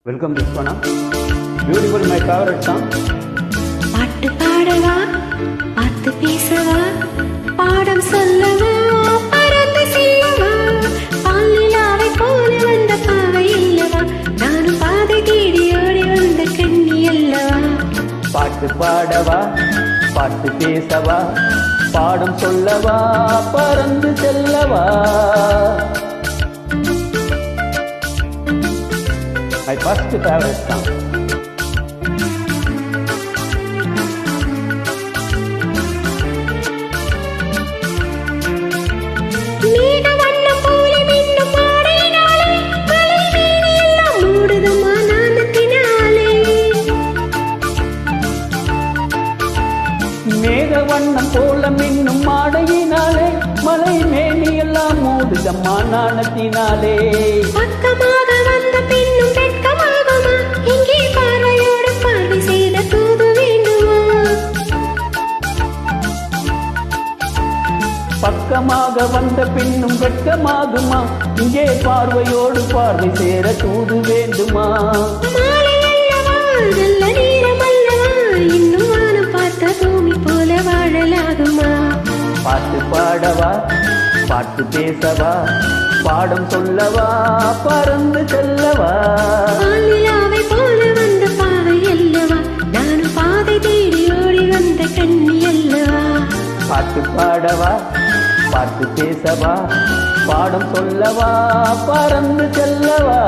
Welcome this one. Beautiful, my favorite song. பாட்டு பாடவா, பார்த்து பேசவா, பாடம் சொல்லவா, பறந்து செல்லவா, பாலிலாவை போல வந்த பாவை அல்லவா, நானும் பாதை தேடி ஓடி வந்த கண்ணி அல்லவா. பாட்டு பாடவா, பார்த்து பேசவா, பாடம் சொல்லவா, பறந்து செல்லவா. My first favorite song. மேக வண்ணம் போல மின்னும் மாடையினாலே, மலை மேனியெல்லாம் மூடுதம்மா நாணத்தினாலே. மேக வண்ணம் போல மின்னும் மாடையினாலே, மலை மேனியெல்லாம் மூடுதம்மா நாணத்தினாலே. பக்கமாக வந்த பின்னும் வெட்கமாகுமா, இங்கே பார்வையோடு பார்வை செய்த தூது வேண்டுமா. பக்கமாக வந்த பின்னும் வெட்கமாகுமா, இங்கே பார்வையோடு பார்வை சேர தூது வேண்டுமா. மாலை அல்லவா, நல்ல நேரம் அல்லவா, இன்னும் வானம் பார்த்த பூமி போல வாழலாகுமா. பாட்டு பாடவா, பாட்டு பேசவா, பாடம் சொல்லவா, பறந்து செல்லவா. பாலிலாவை போல வந்த பாவை அல்லவா, நானும் பாதை தேடி ஓடி வந்த கண்ணி அல்லவா. பாட்டு பாடவா, பாட்டு பேசவா, பாடம் சொல்லவா, பறந்து செல்லவா.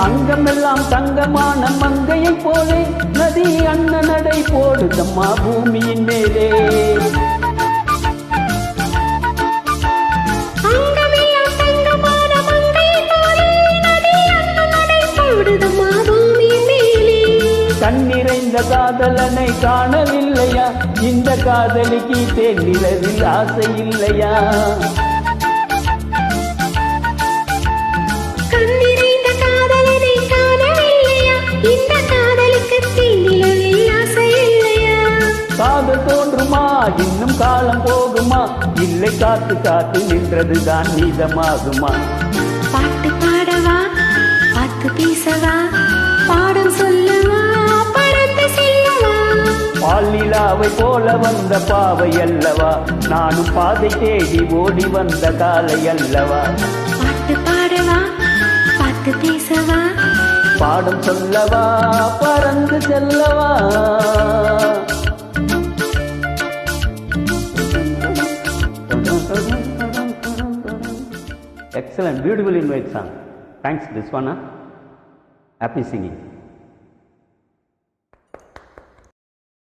அங்கமெல்லாம் தங்கமான மங்கையை போலே, நதி அண்ண நடை போடுதம்மா பூமியின் மேலே. அங்கமெல்லாம் தங்கமான மங்கையை போலே, நதி அண்ண நடை போடுதம்மா பூமியின் மேலே. கண் நிறைந்த காதலனை காணவில்லையா, இந்த காதலிக்கு தேனிலவில் ஆசை இல்லையா. கண்ணிறைந்த காதலனை காணவில்லையா, இந்த காதலுக்கு தீநிலவில் ஆசை இல்லையா. காதல் தோன்றுமா, இன்னும் காலம் போகுமா, இல்லை காத்து காத்து நின்றதுதான் நீதமாகுமா. பாட்டு பாடவா, பார்த்து பேசவா, பாடம் சொல்லவா, பறந்து செல்லவா. பாலிலாவை போல வந்த பாவை அல்லவா, நானும் பாதை தேடி ஓடி வந்த காலை அல்லவா. பாட்டு பாடவா, பார்த்து பேசவா, பாடம் சொல்லவா, பறந்து செல்லவா. Excellent, beautiful invite song. Thanks, this one. Happy singing.